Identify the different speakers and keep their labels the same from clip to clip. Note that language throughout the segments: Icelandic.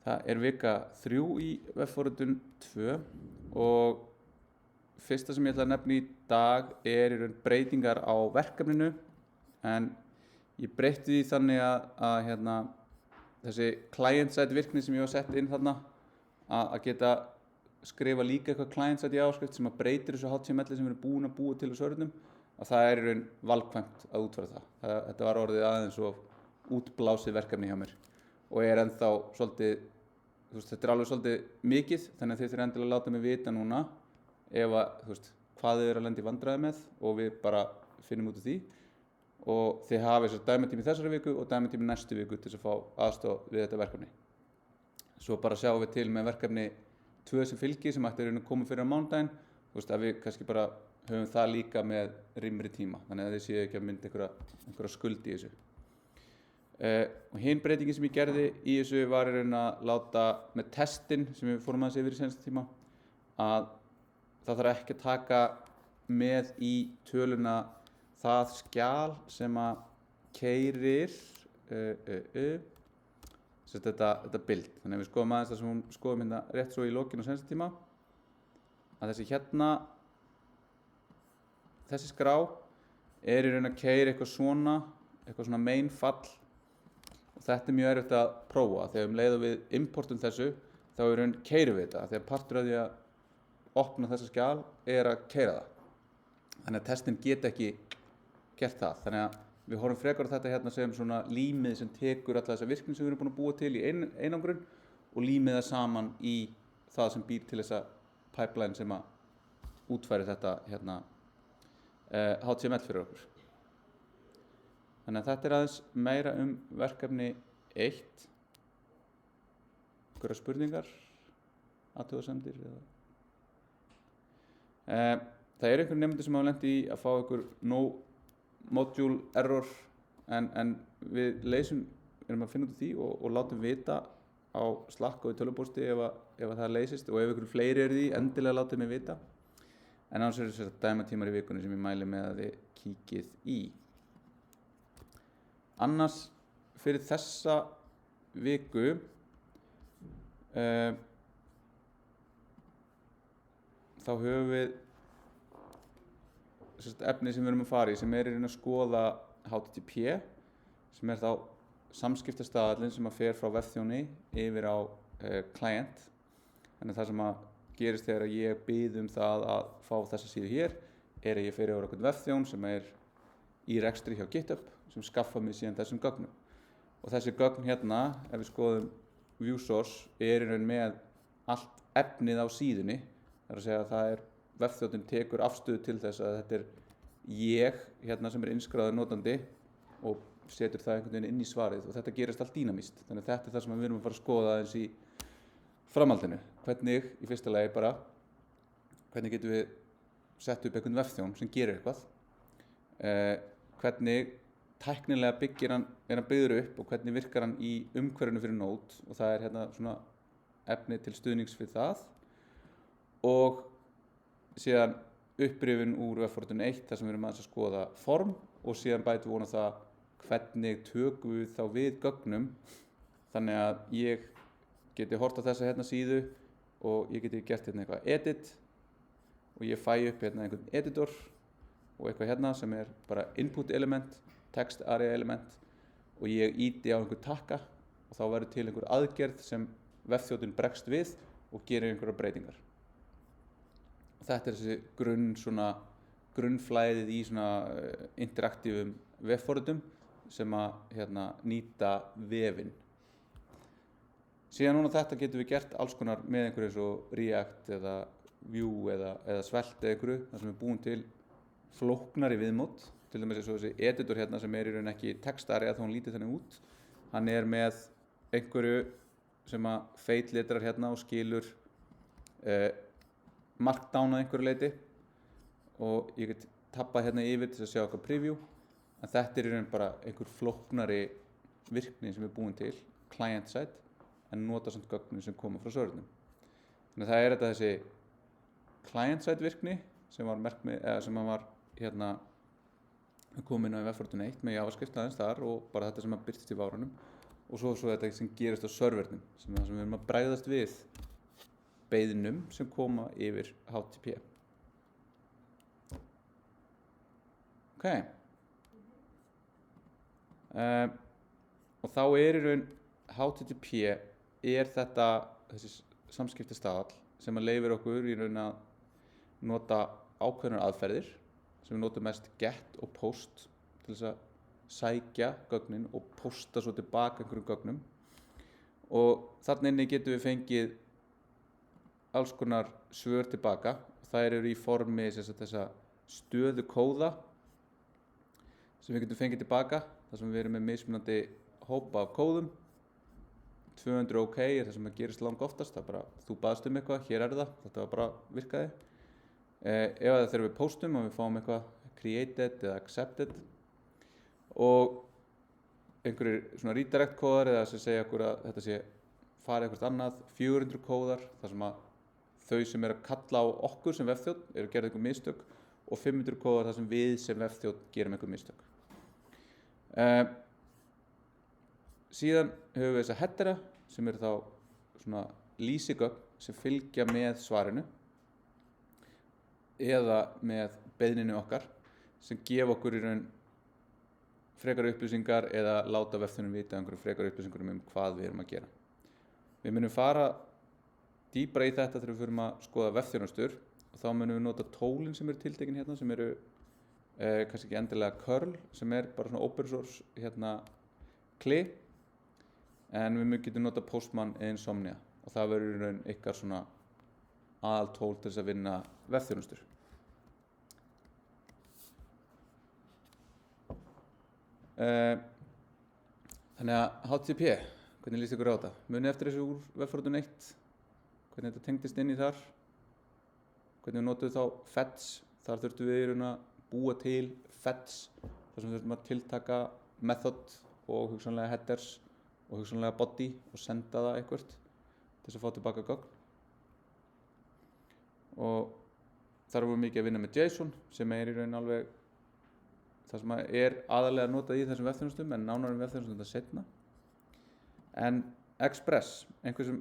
Speaker 1: Það vika 3 í vefforritun 2 og fyrsta sem ég ætla að nefna í dag í raun breytingar á verkefninu, en ég breytti því þannig að þessi client-side virkni sem ég var sett inn þarna að geta skrifa líka eitthvað client-side JavaScript sem að breytir þessu HTML sem við erum búin að búa til á servernum, að það í raun valkvæmt að útfæra það. Þetta var orðið aðeins og útblásið verkefni hjá mér og ennþá svolítið, þetta alveg svolítið mikið, þannig að þið þurfið endilega að láta mig vita núna ef að, hvað þið eru að lenda í vandræði með og við bara finnum út af því. Og þið hafið þessar dæmatími þessari viku og dæmatími næstu viku til að fá aðstoð við þetta verkefni. Svo bara sjáum við til með verkefni 2 sem fylgir sem ætti að koma fyrir á mánudaginn, að við kannski bara höfum það líka með rýmri tíma, þannig að þið séu ekki að mynda einhverja skuld í þessu. Og hin breytingin sem ég gerði í þessu var í raun að láta með testin sem við fórum aðeins yfir í senasta tíma, að það þarf ekki að taka með í töluna það skjal sem að keyrir þetta build. Þannig að við skoðum aðeins það sem hún skoðum hérna rétt svo í lokinu á senasta tíma, að þessi skrá í raun að keyra eitthvað svona main fall, og þetta mjög erfitt að prófa þegar leið og við importum þessu þá í raun keyrum við þetta, þegar partur af því að opna þessa skjal að keyra það. Þannig að testin geta ekki gert það. Þannig að við horfum frekar á þetta hérna sem svona límið sem tekur alla þessa virkni sem við erum búin að búa til í einangrun og límið það saman í það sem býr til þessa pipeline sem að útfæri þetta HTML fyrir okkur. Þannig að þetta aðeins meira verkefni 1. Einhverjar spurningar, athugasemdir eða? Það einhver nemendur sem hafa lent í að fá einhver no module error, en við erum að finna út af því og látum vita á Slack og í tölvupósti ef það leysist, og ef einhverju fleiri eru því, endilega látið mig vita. En annars eru þessar dæmatímar í vikunni sem ég mæli með að þið kíkið í. Annars fyrir þessa viku þá höfum við efni sem við erum að fara í sem í raun að skoða HTTP, sem þá samskiptastaðallinn sem að fer frá vefþjóni yfir á client. Þannig það sem að gerist þegar ég bið það að fá þessa síðu hér að ég fer yfir á einhvern vefþjón sem í rekstri hjá GitHub sem skaffa mig síðan þessum gögnum. Og þessi gögn hérna, ef við skoðum view source, í raun með allt efnið á síðunni. Það að segja að það vefþjónninn tekur afstöðu til þess að þetta ég hérna sem innskráður notandi og setur það einhvern veginn inn í svarið, og þetta gerist allt dýnamískt. Þannig að þetta það sem við erum að fara að skoða aðeins í framhaldinu. Hvernig, í fyrsta lagi bara, hvernig getum við sett upp einhvern vefþjón sem gerir eitthvað, hvernig tæknilega byggir hann byggður upp og hvernig virkar hann í umhverfinu fyrir Node, og það hérna svona efni til stuðnings fyrir það, og síðan upprifun úr vefforritun 1 þar sem við erum aðeins að skoða form, og síðan bætum við það hvernig tökum við þá við gögnum þannig að ég geti hort á þessa hérna síðu og ég geti gert hérna eitthvað edit og ég fæ upp hérna einhvern editor og eitthvað hérna sem bara input element, text area element, og ég íti á einhver takka og þá verður til einhver aðgerð sem vefþjónninn bregst við og gerir einhverjar breytingar. Og þetta þessi grunnflæðið í svona interaktífum vefforritum sem að nýta vefinn. Síðan núna þetta getum við gert alls konar með einhverju eins og React eða Vue eða Svelte eða einhverju, þar sem við búum til flóknari viðmót, til dæmis eins og þessi editor hérna sem í raun ekki textari að þá hann lítið þannig út. Hann með einhverju sem að feitletrar hérna og skilur markdown að einhverju leyti, og ég get tappað hérna yfir til að sjá eitthvað preview, en þetta í raun bara einhver flóknari virkni sem við búum til, client side, en nota samt gögnin sem koma frá servernum. Þannig að það þetta þessi client side virkni sem var komin á vefforritun 1 með JavaScript aðeins þar og bara þetta sem birtist í várunum, og svo þetta sem gerist á servernum sem er það sem við erum að bregðast við beiðnum sem koma yfir HTTP. Ok. Og þá er í raun HTTP er þessi samskiptastaðall sem að leyfir okkur í raun að nota ákveðnar aðferðir sem við notum mest get og post til þess að sækja gögnin og posta svo tilbaka einhverjum gögnum og þarna inni getum við fengið alls konar svör tilbaka og þær eru í formi þessa stöðu kóða sem við getum fengið tilbaka þar sem við erum með mismunandi hópa af kóðum 200 OK er það sem að gerist langt oftast það er bara, þú baðst eitthvað, hér er það þetta var bara virkaði ef það þegar við postum og við fáum eitthvað created eða accepted og einhverjir svona redirect kóðar eða sem segja okkur að þetta sé farið eitthvað annað 400 kóðar þar sem að þau sem eru að kalla á okkur sem vefþjónn eru að gera einhver mistök og 500 kóðar þar sem við sem vefþjónn gerum einhver mistök síðan höfum við þessa headera sem eru þá svona lýsigögn sem fylgja með svarinu eða með beiðninu okkar sem gefa okkur í raun frekari upplýsingar eða láta vefþjónninn vita einhverjum frekari upplýsingar hvað við erum að gera. Við munum fara dýpra í þetta þegar við förum að skoða vefþjónustur og þá munum við nota tólin sem eru tiltekin hérna sem eru kannski ekki endilega curl sem er bara svona open source CLI en við getum nota Postman eða Insomnia og það verður í raun ykkar svona aðaltól til þess að vinna vefþjónustur. Þannig að HTTP, hvernig líst ykkur á þetta? Munið eftir þessu úr Webfortran 1, hvernig þetta tengdist inn í þar, hvernig við notum þá fetch, þar þurftum við í raun að búa til fetch, þar sem við þurftum að tiltaka method og hugsanlega headers og hugsanlega body og senda það eitthvert til þess að fá tilbaka gögn. Og þar erum við mikið að vinna með JSON sem er í raun alveg það sem er aðalega notað í þessum vefþjónustum en nánar vefþjónustum þetta seinna. En Express, einhver sem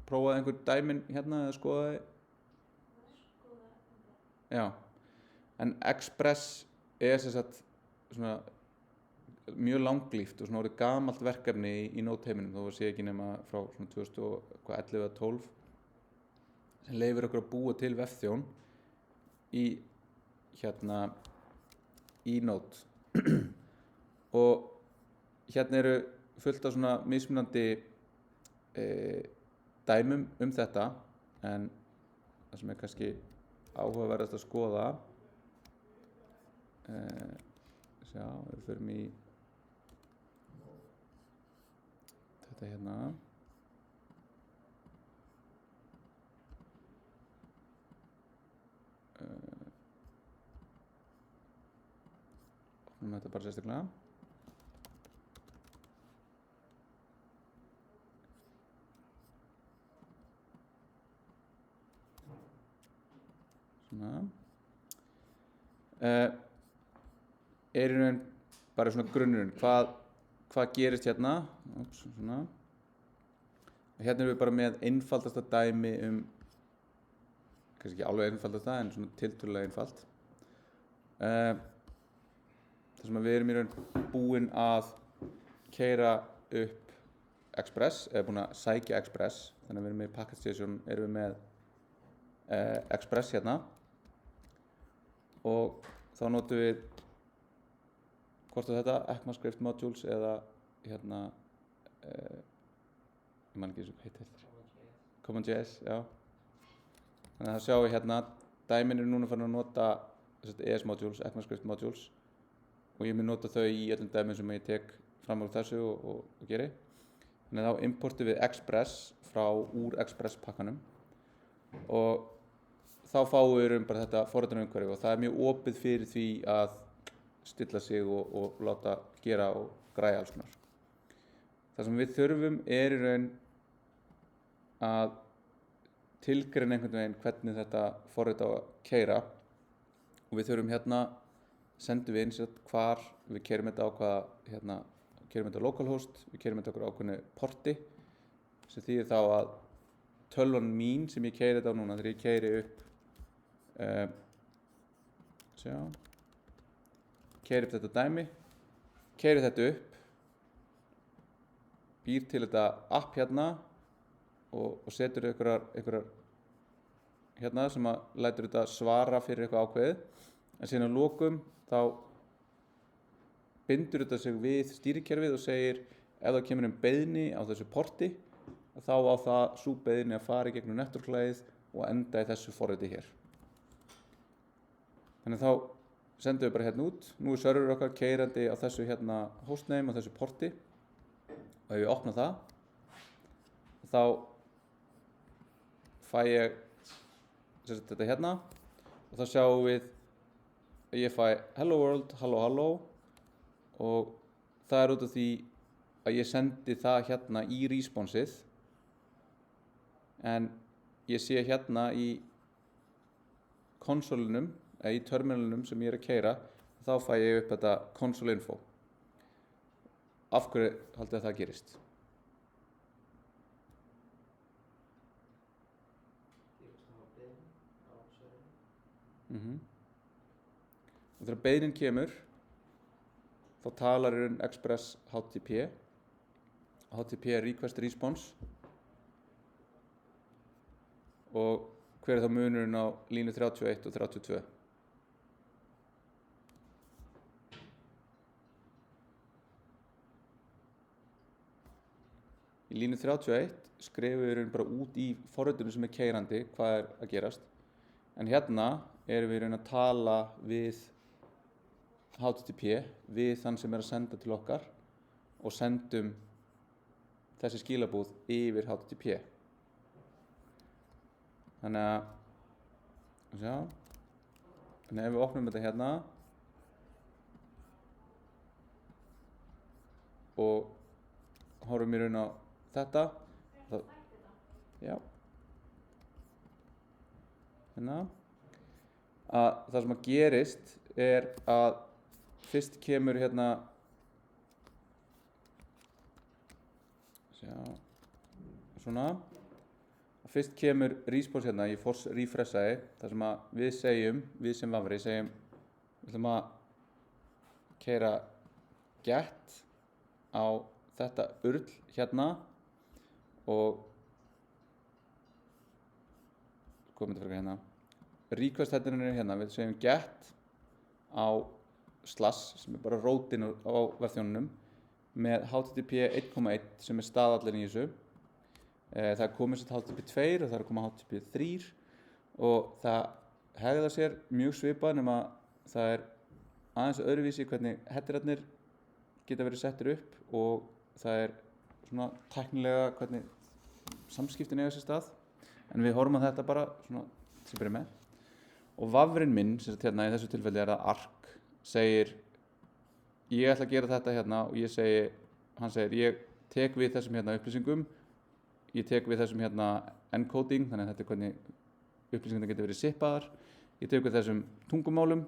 Speaker 1: prófaði einhver dæmin hérna eða skoðaði? Já. En Express er sem sagt svona mjög langlíft og svona orðið gamalt verkefni í Node-heiminum þó sé ekki nema frá svona 2011 eða 12 sem leyfir okkur að búa til vefþjón í Node og hérna eru fullt af svona mismunandi dæmum þetta en það sem er kannski áhugaverðast að skoða sjá, við förum í þetta hérna opnum þetta bara sérstaklega svona er í raun bara svona grunnurinn hvað gerist hérna svona hérna erum við bara með einfaldasta dæmi kannski ekki alveg einfaldasta en svona tiltölulega einfalt þar sem við erum í raun búin að keyra upp Express eða búin að sækja Express þannig að við erum með Packet Station erum við með Express hérna og þá notum við hvort þetta ECMAScript modules eða hérna ég man ekki eins og hvað heitir CommonJS, já þannig að það sjáum við hérna dæmin eru núna farin að nota ES modules, ECMAScript modules og ég mun nota þau í öllum dæmin sem ég tek fram úr þessu og geri þannig að þá importum við Express úr Express pakkanum og þá fáum við bara þetta forritunarumhverfi og það er mjög opið fyrir því að stilla sig og láta gera og græja alls konar. Það sem við þurfum í raun að tilgreina einhvern veginn hvernig þetta forrit á að keyra og við þurfum hérna sendum við inn hvar við keyrum þetta á hvaða keyrum þetta á localhost, við keyrum þetta okkur ákveðnu porti sem þýðir þá að tölvan mín sem ég keyri þetta á núna þegar ég keyri upp keyri upp þetta dæmi, keyri þetta upp, býr til þetta app hérna og setur einhverjar hérna sem að lætur þetta svara fyrir eitthvað ákveðið, en síðan á lokum þá bindur þetta sig við stýrikerfið og segir ef það kemur beiðni á þessu porti þá á það sú beiðni að fara í gegnum network-lagið og enda í þessu forriti hér. Þannig þá sendum við bara hérna út. Nú server okkar keyrandi á þessu hérna hostname og þessu porti og ef ég opna það þá fæ ég þetta hérna og þá sjáum við að ég fæ hello world, halló og það er út af því að ég sendi það hérna í responsið en ég sé hérna í konsolinum eða í terminalunum sem ég er að keyra þá fæ ég upp þetta console info. Af hverju haldið að það gerist? Og þegar beiðnin kemur þá talar Express HTTP. HTTP er request response og hver er þá munurinn á línu 31 og 32? Í línu 31 skrifum við bara út í forritinu sem er keyrandi hvað er að gerast, en hérna erum við að tala við HTTP, við þann sem er að senda til okkar og sendum þessi skilabúð yfir HTTP. Þannig að ef við opnum þetta hérna og horfum í raun á þetta hérna að það sem að gerist er að fyrst kemur hérna svona fyrst kemur response hérna, ég refreshaði þar sem að við segjum, við sem Vafri segjum við ætlum að keyra get á þetta url hérna og komum þetta fyrir hérna request headinum er hérna, við segjum get á slash sem er bara rótin á vefþjónunum með HTTP 1.1 sem er staðallinn í þessu. Það er komið sér HTTP 2 og það er komið HTTP 3 og það hegðar sér mjög svipað nema það er aðeins öðruvísi hvernig headerarnir geta verið settir upp og það er svona tæknilega hvernig samskiptin eiga sér stað, en við horfum að þetta bara svona sem byrja með. Og vafrinn minn, sem sagt hérna í þessu tilfelli er það ark, segir ég ætla að gera þetta hérna og hann segir ég tek við þessum hérna upplýsingum, ég tek við þessum hérna encoding, þannig að þetta er hvernig upplýsingarna getur verið sippaðar, ég tek við þessum tungumálum,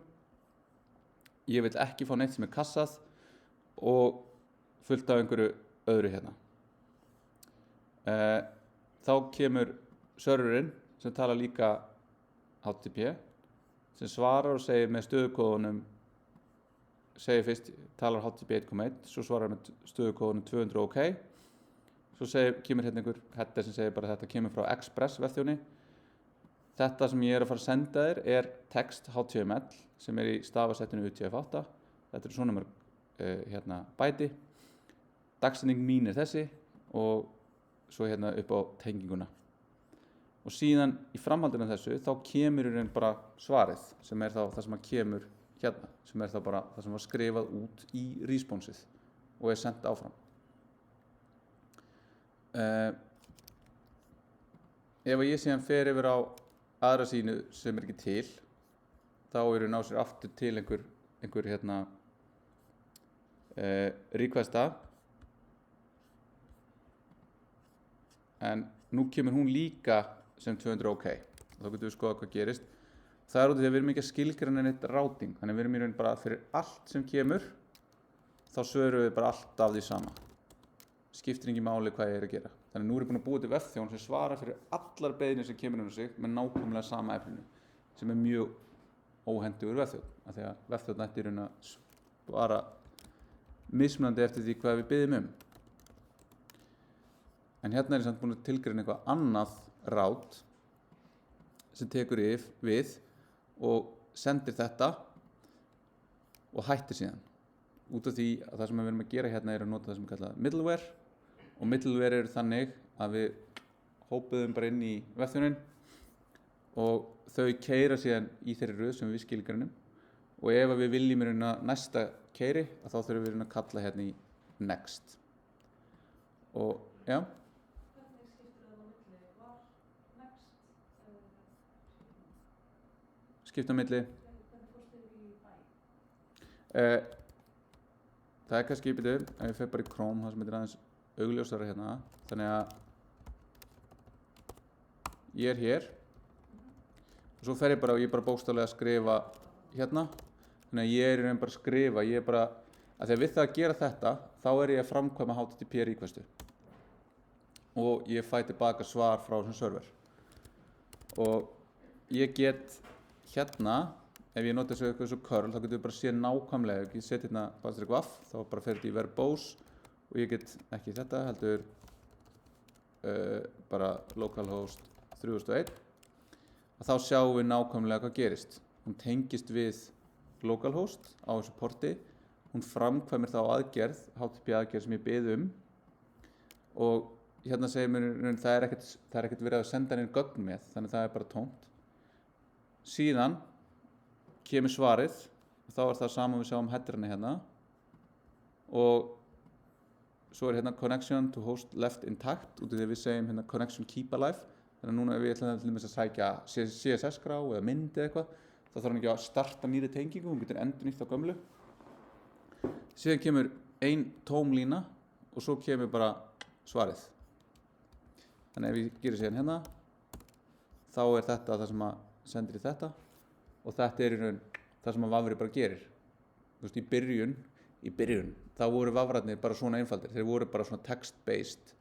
Speaker 1: ég vil ekki fá neitt sem er kassað og fullt af einhverju öðru hérna. Þá kemur serverinn sem talar líka HTTP sem svarar og segir með stöðukóðunum, segir fyrst talar HTTP 1.1, svo svarar með stöðukóðunum 200 OK, svo kemur hérna einhver header sem segir bara þetta kemur frá Express vefþjóni. Þetta sem ég er að fara að senda þér er text HTML sem er í stafasettinu UTF-8. Þetta er svona mörg hérna bæti. Dagsetning mín er þessi og svo hérna upp á tenginguna. Og síðan í framhaldinu af þessu þá kemur í raun bara svarið sem er þá það sem kemur hérna, sem er þá bara það sem var skrifað út í responsið og er sendt áfram. Ef ég síðan fer yfir á aðra sínu sem er ekki til, þá eru ná sér aftur til einhver hérna requesta, en nú kemur hún líka sem 200 OK. Þá getum við skoða hvað gerist. Það er út af því að við erum ekki að skilgreina neitt routing, þannig við erum í raun bara fyrir allt sem kemur, þá svörum við bara alltaf því sama. Skiptir ekki máli hvað ég að gera. Þannig nú er ég búinn að búa til vefþjón sem svarar fyrir allar beiðnir sem kemur sig með nákvæmlega sama efninu, sem mjög óhentugur vefþjón, af því að vefþjón ætti í raun að svara mismunandi eftir því hvað við biðjum En hérna er ég samt búinn að tilgreina eitthvað annað rát sem tekur við og sendir þetta og hættir síðan. Út af því að það sem við erum að gera hérna er að nota það sem er kallað middleware og middleware eru þannig að við hópuðum bara inn í vefþjóninn og þau keyra síðan í þeirri röð sem við skilgreinum og ef við viljum í raun að næsta keyri þá þurfum við að kalla hérna í next. Og já. Skipta á milli. Það er kannski ef ég fer bara í Chrome, það sem heitir aðeins augljósara hérna, þannig að ég er hér og svo fer ég bara og ég bara bókstaflega að skrifa hérna, þannig að ég er í raun bara að skrifa, ég er bara, að því að við það að gera þetta, þá er ég að framkvæma HTTP requestu og ég fæ tilbaka svar frá þessum server og ég get hérna, ef ég nota þessu eitthvað svo curl, þá getum við bara séð nákvæmlega, ef ég setja hérna _vaff, þá bara fer þetta í verbose og ég get ekki þetta, heldur bara localhost 3001 og þá sjáum við nákvæmlega hvað gerist. Hún tengist við localhost á þessu porti, hún framkvæmir þá aðgerð, HTTP aðgerð sem ég bið og hérna segir mér það er ekkert verið að senda inn gögn með, þannig það er bara tómt. Síðan kemur svarið og þá er það saman við sjáum headerina hérna og svo er hérna connection to host left intact út af því að við segjum hérna connection keep alive, þannig að núna ef ég ætla til dæmis að sækja CSS-skrá eða mynd eða eitthvað, þá þarf hann ekki að starta nýri tengingu, hún getur endurnýtt á gömlu. Síðan kemur ein tóm lína og svo kemur bara svarið. Þannig ef ég gerir síðan hérna, þá er þetta það sem að sendir í þetta og þetta er í raun það sem að vafri bara gerir. Þú veist, í byrjun, þá voru vafrarnir bara svona einfaldir, þeir voru bara svona text-based.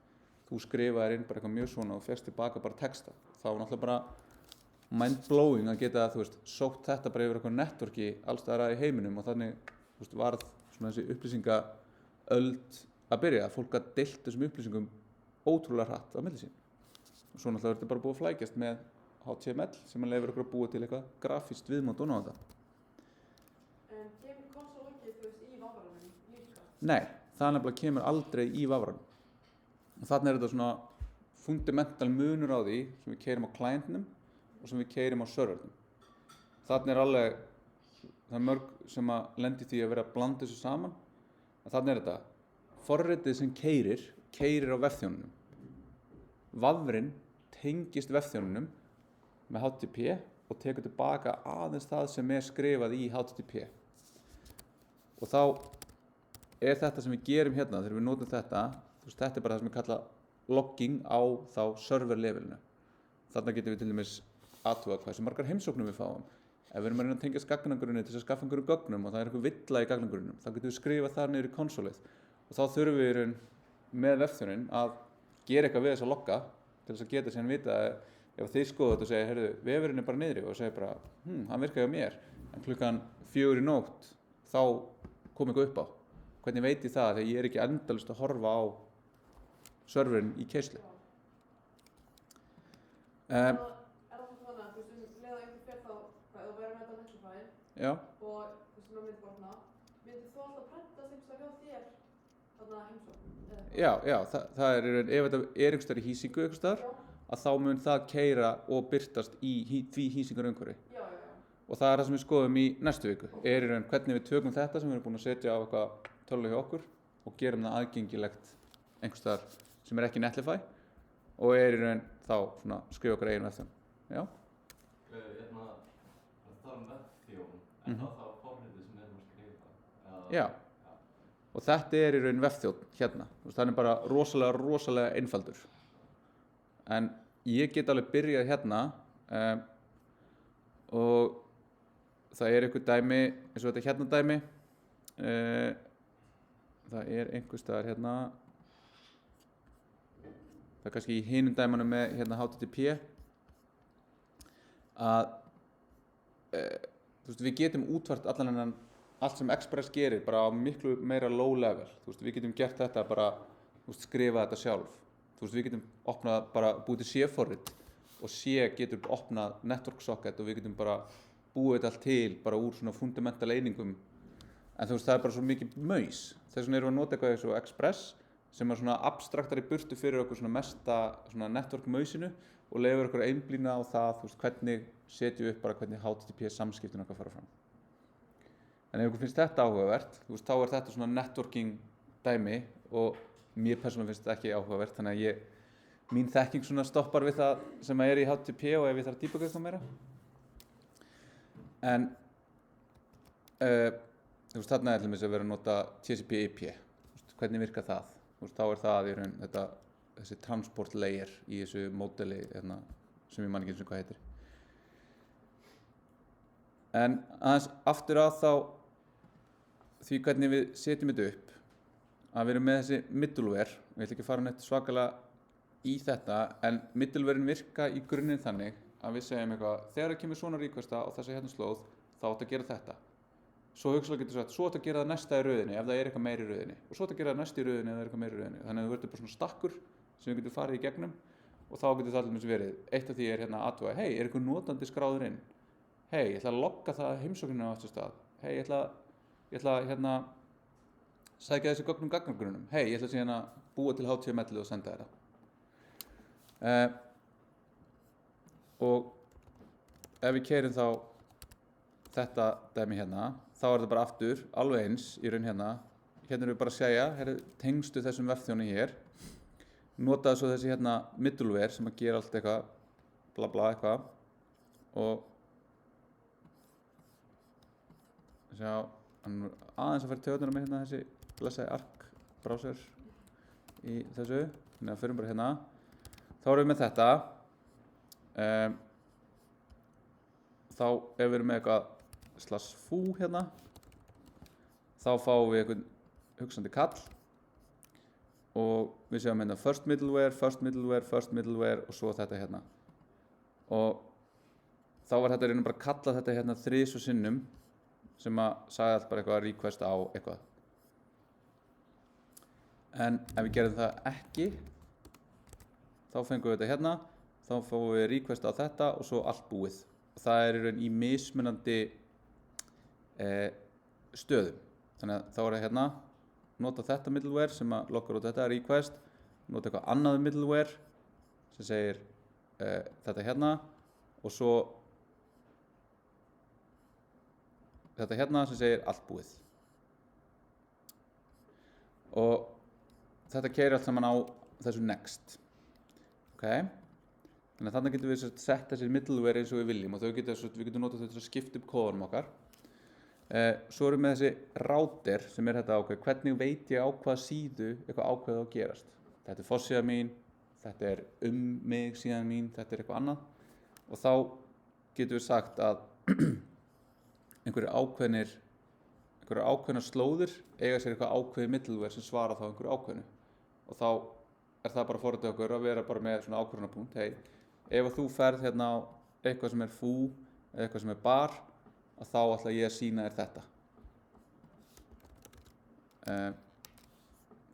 Speaker 1: Þú skrifaðir inn bara eitthvað mjög svona og fékkst tilbaka bara texta. Það var náttúrulega bara mind-blowing að geta, þú veist, sótt þetta bara yfir eitthvað networki alls staðar í heiminum og þannig, þú veist, varð svona þessi upplýsingaöld að byrja. Fólk gat deilt þessum upplýsingum ótrúlega hratt á milli sín. Og svo náttúrulega er þetta bara búið að flækjast með HTML sem að leyfir okkur að búa til eitthvað grafískt viðmót og náða þetta.
Speaker 2: En kemur konsól ekki, þú veist, í vafranum líka?
Speaker 1: Nei, það nefnilega kemur aldrei í vafranum. Og þarna er þetta svona fundamental munur á því sem við keyrum á clientinum og sem við keyrum á servernum. Þarna er alveg, það er mörg sem að lendi því að vera að blanda þessu saman. Þarna er þetta, forritið sem keyrir á vefþjónunum. Vafrinn tengist vefþjónunum með HTTP og tekur tilbaka aðeins það sem er skrifað í HTTP. Og þá er þetta sem við gerum hérna, þegar við notum þetta, þú veist, þetta er bara það sem við kalla logging á þá server-levelinu. Þarna getum við til dæmis athugað hversu margar heimsóknum við fáum. Ef við erum að reyna að tengja gagnagrunni til þess að skaffa einhverjum gögnum og það er eitthvað villa í gagnagrunnum, þá getum við skrifað þar niður í konsolið. Og þá þurfum við með vefþjóninn að gera eitthvað við þessa logga til þess að geta síðan vita ef þið skoðu þetta og segja, heyrðu, vefurinn er bara niðri og segja bara, hann virkaði á mér, en klukkan 4 í nótt, þá kom eitthvað upp á. Hvernig veit ég það? Þegar ég er ekki endalaust að horfa á serverinn í keislu.
Speaker 2: Er það þannig að, þú veist, leða einhver fer þá, þú verður með þetta Netlify og þú veist, með myndborna, myndir þú alltaf prenta þeim sem hjá þér þarna heimsókn?
Speaker 1: Já, það er, ef þetta er einhvers staðar í hýsingu einhvers staðar, að þá mun það keyra og birtast í því hýsingarumhverfi.
Speaker 2: Já.
Speaker 1: Og það er það sem við skoðum í næstu viku. Er í raun hvernig við tökum þetta sem við erum búin að setja á eitthvað tölvu hjá okkur og gerum það aðgengilegt einhvers staðar sem er ekki Netlify og er í raun þá svona skrifa okkar eigin vefþjón. Já.
Speaker 3: Það vefþjón, en það forritið sem við erum að skrifa?
Speaker 1: Já. Og þetta er í raun vefþjón hérna. Það er bara rosalega einfaldur. En ég get alveg byrjað hérna og það er einhver dæmi, eins og þetta hérna dæmi, það einhvers staðar hérna, það kannski í hinum dæmanum með hérna HTTP að þú veist, við getum útfært allt sem Express gerir bara á miklu meira low level. Þú veist, við getum gert þetta bara, þú veist, skrifa þetta sjálf. Þú veist, við getum opnað bara búið til C-forrit og C getur opnað network socket og við getum bara búið þetta allt til bara úr svona fundamental einingum. En þú veist, það bara svo mikið maus. Þess vegna erum við að nota eitthvað eins og Express sem svona abstraktari burtu fyrir okkur svona mesta svona network mausinu og leyfur okkur einblína á það, þú veist, hvernig setjum við upp bara hvernig HTTP samskiptin okkar fara fram. En ef ykkur finnst þetta áhugavert, þú veist, þá þetta svona networking dæmi og mér persónulega finnst þetta ekki áhugavert, þannig að mín þekking svona stoppar við það sem í HTTP og ef ég þarf að debugga eitthvað meira. En þú veist, þarna til dæmis að vera að nota TCP/IP, hvernig virkar það? Þú veist, þá það í raun þessi transport layer í þessu módeli hérna, sem ég man ekki eins og hvað heitir. En aðeins aftur að þá því hvernig við setjum þetta upp, að við erum með þessi middleware, ég ætla ekki að fara neitt svakalega í þetta, en middlewarein virka í grunninn þannig að við segjum eitthvað, þegar það kemur svona requesta á þessi hérna slóð, þá átt að gera þetta. Svo hugsalega getur sagt, svo átt að gera það næsta í röðinni ef það eitthvað meira í röðinni og svo átt að gera það næsta í röðinni ef það eitthvað meira í röðinni. Þannig að þú verður bara svona stakkur sem við getum farið í gegnum og þá getur það allir verið. Eitt af því hérna athuga, hei, eitthvað notandi skráður inn? Hei, ég ætla að logga það heimsóknina á þessu stað. Hei, ég ætla að hérna sækja þessi gögnum gagnagrunnum. Hei, ég ætla síðan að búa til HTML og senda þetta. Og ef við keyrum þá þetta dæmi hérna, þá þetta bara aftur, alveg eins í raun hérna. Hérna erum við bara að segja, tengstu þessum vefþjóni hér. Notaðu svo þessi hérna middleware sem að gera allt eitthvað, bla bla eitthvað. Og sjá, hann aðeins að fara taugarnar með hérna þessi blessaði Arc browser í þessu. Þannig að förum bara hérna. Þá erum við með þetta. Þá ef við erum með eitthvað /foo hérna, þá fáum við einhvern hugsandi kall og við séum hérna first middleware og svo þetta hérna. Og þá var þetta reynum bara að kalla þetta hérna 3 sinnum sem að sagði allt bara eitthvað request á eitthvað. En ef við gerum það ekki, þá fengum við þetta hérna, þá fáum við request á þetta og svo allt búið. Og það í raun í mismunandi stöðum. Þannig að þá það hérna, nota þetta middleware sem að loggar út þetta request, nota eitthvað annað middleware sem segir þetta hérna og svo þetta hérna sem segir allt búið. Og þetta keyrir allt saman á þessu next. Okay. Þannig að þarna getum við sett þessi middleware eins og við viljum og við getum notað þau til að skipta upp kóðanum okkar. Svo erum við þessi router sem þetta ákveð, hvernig veit ég á hvaða síðu eitthvað ákveð á að gerast. Þetta forsíða mín, þetta mig síðan mín, þetta eitthvað annað. Og þá getum við sagt að einhverjar ákveðnar slóðir eiga sér eitthvað ákveðið middleware sem svara þá einhverju ákveðnu. Og þá það bara forritið okkur að vera bara með svona ákvörðunarpunkt. Hey, ef þú ferð hérna á eitthvað sem foo eða eitthvað sem bar, að þá ætla ég að sýna þér þetta.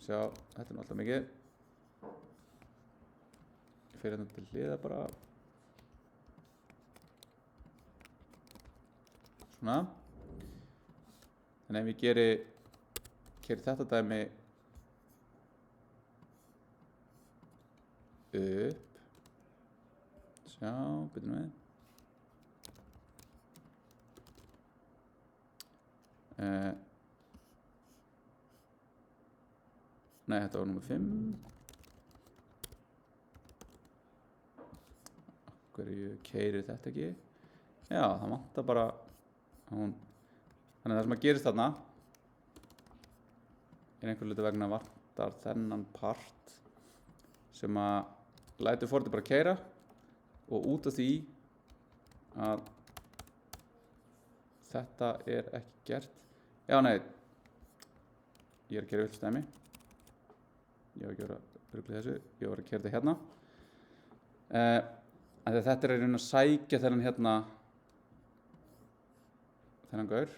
Speaker 1: Sjá, þetta alltaf mikið. Ég fer hérna til hliða bara. Svona. Þannig ef ég geri þetta dæmi upp. Sjá, byrjum við. Nei, þetta var númer 5. Hverju keyrir þetta ekki? Já, það vantar bara Þannig að það sem að gerist þarna einhver hluta vegna vantar þennan part sem að lætur forritið bara keyra og út af því að þetta ekki gert. Já, nei, ég er að gera vilt stæmi. Ég var ekki að rugla þessu, ég var að gera þetta hérna. Þetta er að reyna að sækja þennan hérna, þennan gaur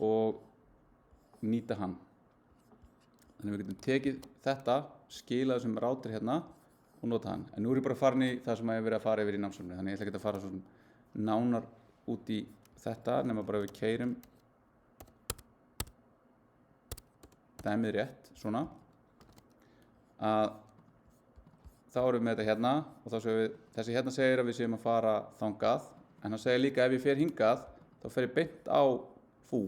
Speaker 1: og nýta hann. Þannig við getum tekið þetta, skila þessum router hérna og nota hann. En nú er ég bara farin í það sem ég hef verið að fara yfir í námsefni. Þannig ég ætla ekki að fara svona nánar út í þetta nema bara við keyrum dæmið rétt, svona. Að þá erum við með þetta hérna og þá séum við, þessi hérna segir að við séum að fara þangað. En hann segir líka ef ég fer hingað, þá fer ég beint á fú.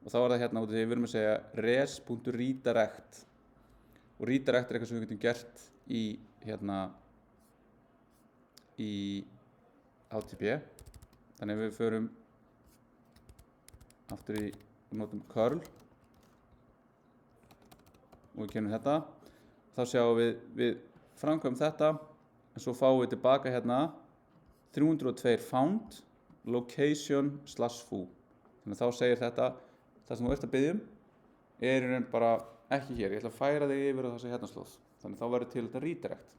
Speaker 1: Og þá er það hérna út af því við erum að segja res.redirect. Og redirect er eitthvað sem við getum gert í hérna í HTTP. Þannig að við förum aftur í og notum curl og við kennum þetta. Þá sjáum við framkvæmum þetta en svo fáum við tilbaka hérna 302 found location/foo. Þannig að þá segir þetta það sem þú ert að biðja er í raun bara ekki hér. Ég ætla að færa þig yfir á þessi hérna slóð. Þannig að þá verður til þetta redirect.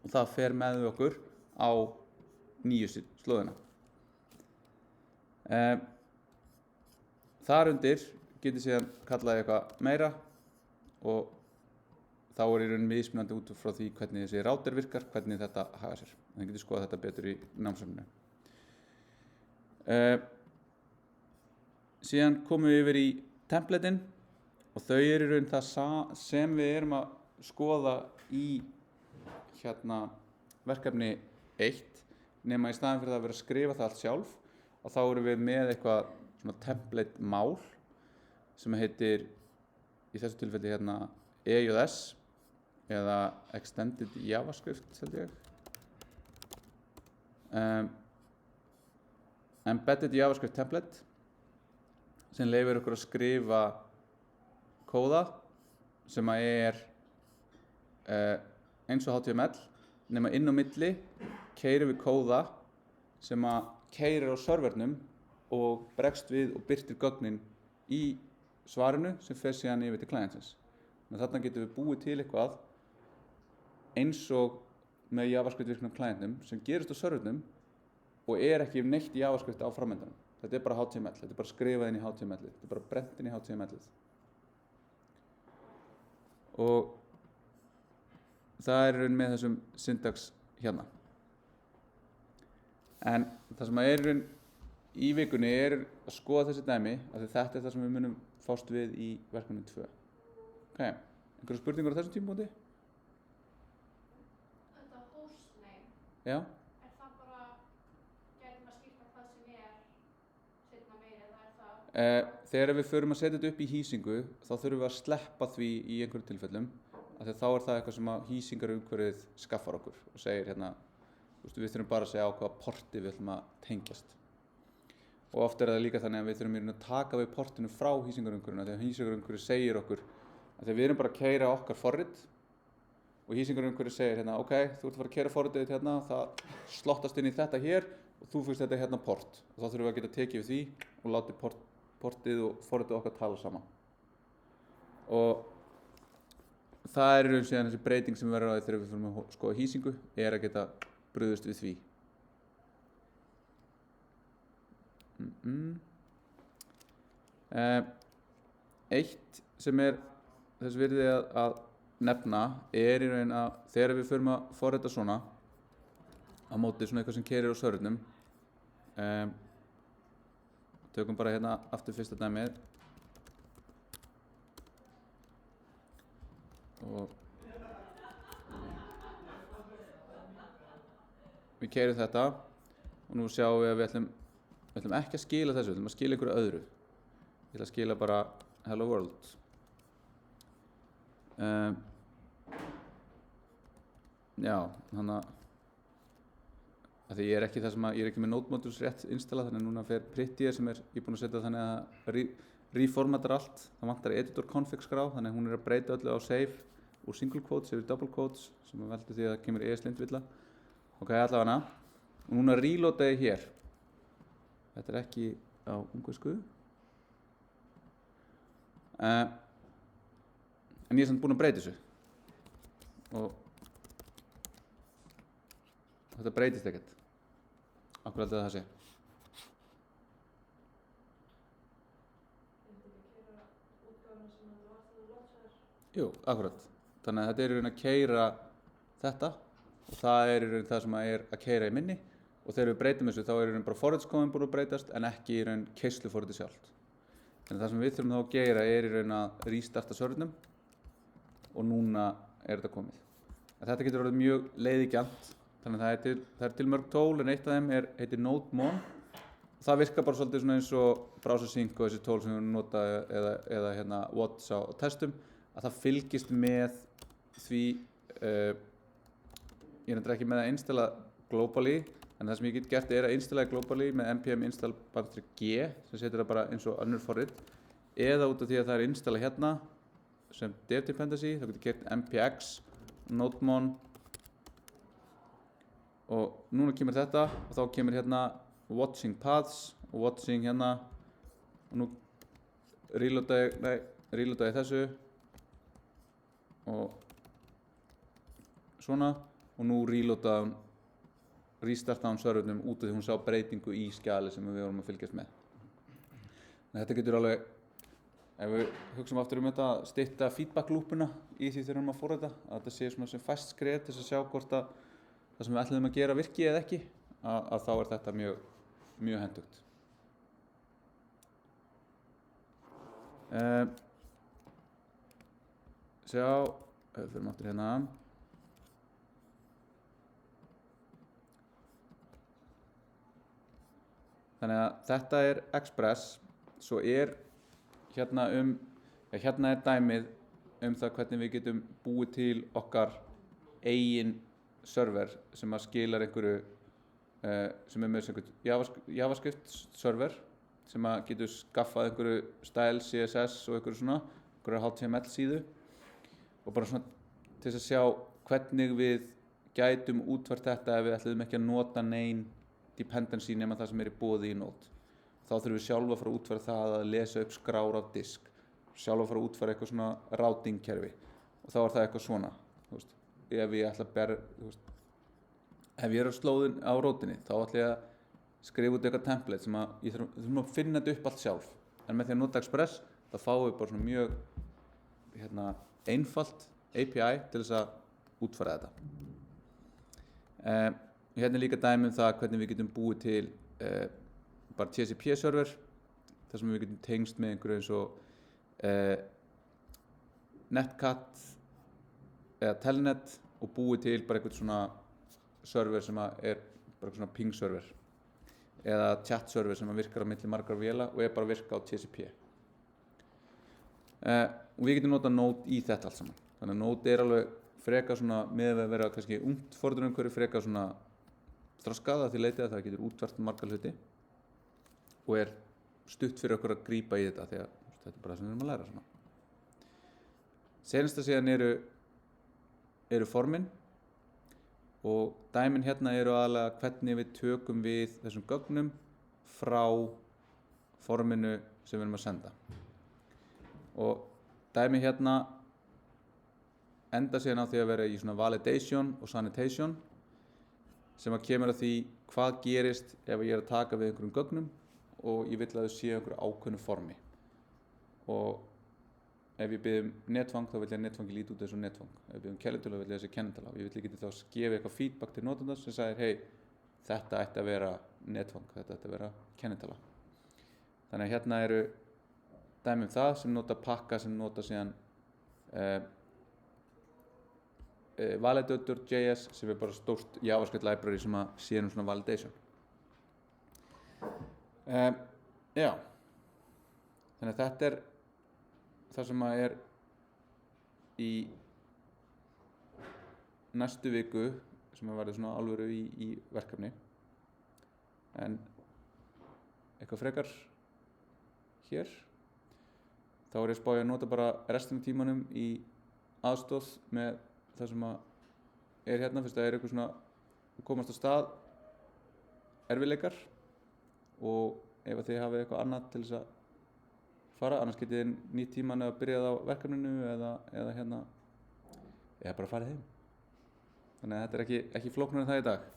Speaker 1: Og það fer með okkur á nýju slóðina. Þar undir getið síðan kallaði eitthvað meira og þá er í raun mismunandi út frá því hvernig þessi router virkar, hvernig þetta hagar sér. Þannig getið skoðað þetta betur í námsefninu. Síðan komum við yfir í templatein og þau eru í raun það sem við erum að skoða í hérna verkefni 1 nema í staðinn fyrir það að vera að skrifa það allt sjálf og þá erum við með eitthvað svona template mál sem heitir í þessu tilfelli hérna EJS eða Extended JavaScript held ég. Embedded JavaScript template sem leyfir okkur að skrifa kóða sem er eins og HTML nema inn á milli keyrum við kóða sem keyrir á servernum og bregst við og birtir gögnin í svarinu sem fer síðan yfir til clientsins. Þarna getum við búið til eitthvað eins og með JavaScript virknum clientum sem gerist á servernum og er ekki neitt JavaScript á framöndanum. Þetta er bara HTML, þetta er bara skrifað inn í HTML-ið, þetta er bara brent inn í HTML-ið. Og það er raun með þessum syntax hérna. En það sem er raun í vikunni er að skoða þessi dæmi, af því þetta er það sem við munum fást við í verkefni 2. Ok, einhverjar spurningar á þessum tímapunkti?
Speaker 2: Þetta hostname.
Speaker 1: Já.
Speaker 2: Er það bara, gæti maður skýrt hvað sem er seinna meira eða er það?
Speaker 1: Þegar við förum að setja þetta upp í hýsingu, þá þurfum við að sleppa því í einhverjum tilfellum, af því þá er það eitthvað sem að hýsingarumhverfið skaffar okkur og segir hérna, við þurfum bara að segja á hvaða porti við ætlum að tengjast. Og oft er það líka þannig að við þurfum að taka við portinu frá hýsingarumhverfinu, þegar hýsingarumhverfið segir okkur að þegar við erum bara að keyra okkar forrit og hýsingarumhverfið segir hérna, ok, þú ert að fara að keyra forritið hérna, það slottast inn í þetta hér og þú fyrst þetta hérna port. Og þá þurfum við að geta tekið við því og látið portið og forritið okkar tala saman. Og það er raun síðan þessi breyting sem verður á því þegar við fyrir að skoða hýsingu er að geta brugðist við því. Eitt sem er þess virði að nefna er í raun að þegar við fyrir að forrita svona á móti svona eitthvað sem keyrir á servernum tökum bara hérna aftur fyrsta dæmið og við keyrum þetta og nú sjáum við að við ætlum ekki að skila þessu, við ætlum að skila einhverju öðru. Ég ætla að skila bara Hello World. Já, þannig að því ég er ekki með Node Modules rétt installað, þannig að núna fer Prettier sem ég er búinn að setja þannig að reformatar allt. Það vantar editor config skrá, þannig að hún er að breyta öllu á save úr single quotes yfir double quotes sem veldur því að það kemur ESLint-villa. Ok, allavega. Og núna reloada ég hér. Þetta er ekki á ungversku. en ég er samt búinn að breyta þessu og þetta breytist ekkert. Af hverju heldur það sé? Jú, akkurat. Þannig að þetta er í raun að keyra þetta og það er í raun það sem er að keyra í minni og þegar við breytum þessu þá er í raun bara forritskóðin búin að breytast en ekki í raun keysluforritið sjálft. Þannig að það sem við þurfum þá að gera er í raun að restarta servernum og núna er þetta komið. En þetta getur orðið mjög leiðigjarnt, þannig að það er til mörg tól en eitt af þeim heitir NodeMon og það virkar bara svolítið svona eins og BrowserSync og þessi tól sem við nota eða hérna Watts á testum að það fylgist með því ég er ekki með að installa globally en það sem ég get gert er að installa globally með npm install --g sem setur það bara eins og önnur forrit eða út af því að það er installa hérna sem dev dependency þá getur gert npx NodeMon og núna kemur þetta og þá kemur hérna watching paths og watching hérna og nú reloada ég þessu og svona og nú restarta hún servernum út af því hún sá breytingu í skjali sem við vorum að fylgjast með. Þetta getur alveg, ef við hugsaum aftur þetta, stytta feedback loopuna í því þegar við erum að forrita, að þetta sé svona sem fast skref til að sjá hvort að það sem við ætlum að gera virki eða ekki, að þá er þetta mjög hentugt. Sjá, við fyrir aftur hérna. Þannig að þetta er Express, svo er hérna hérna er dæmið það hvernig við getum búið til okkar eigin server sem að skilar einhverju sem er með einhvern JavaScript server sem að getur skaffað einhverju style, CSS og einhverju HTML síðu og bara svona til þess að sjá hvernig við gætum útfært þetta ef við ætlum ekki að nota nein dependency nema það sem er í boði í Node. Þá þurfum við sjálf að fara að útfæra það að lesa upp skrár á disk, sjálf að fara að útfæra eitthvað svona routing kerfi og þá er það eitthvað svona, þú veist, ef ég ætla að ef ég er á slóðin á rótinni þá ætla ég að skrifa út eitthvað template sem að ég þurfum að finna þetta upp allt sjálf en með því að nota Express þá fáum við bara svona mjög einfalt API til þess að útfæra þetta. Hérna er líka dæmi það hvernig við getum búið til bara TCP server þar sem við getum tengst með einhverju eins og Netcat eða Telnet og búið til bara einhvern svona server sem er bara svona ping server eða chat server sem virkar á milli margar véla og er bara að virka á TCP og við getum notað Node í þetta allt saman þannig að Node er alveg frekar svona með að vera kannski ungt forðunumhverfi frekar svona þroskað að því leyti að það getur útvært margar hluti og er stutt fyrir okkur að grípa í þetta því að þetta er bara það sem við erum að læra svona. Seinasta síðan eru formin og dæmin hérna eru aðalega hvernig við tökum við þessum gögnum frá forminu sem við erum að senda. Og dæmi hérna enda síðan á því að vera í svona validation og sanitation sem að kemur að því hvað gerist ef ég er að taka við einhverjum gögnum og ég vill að þau séu einhverju ákveðnu formi. Og ef ég bið netfang þá vil ég að netfangi líti út eins og netfang. Ef ég bið kennitölu þá vil ég þessi kennitala. Ég vil ekki þá gefa eitthvað feedback til notandans sem sagir hey, þetta ætti að vera netfang, þetta ætti að vera kennitala. Þannig að hérna eru dæmi það sem nota pakka sem nota síðan validator.js sem er bara stórt JavaScript library sem að sé svona validation. Já, þannig að þetta er það sem að er í næstu viku sem að verða svona alvöru í verkefni en eitthvað frekar hér þá er ég að spája að nota bara restina tímanum í aðstoð með það sem að er hérna fyrst að er eitthvað svona komast á stað erfiðleikar og ef að þið hafið eitthvað annað til þess að fara, annars getið þið nýtt tíman eða byrjað á verkefninu eða bara farið heim. Þannig að þetta er ekki flóknara en það í dag.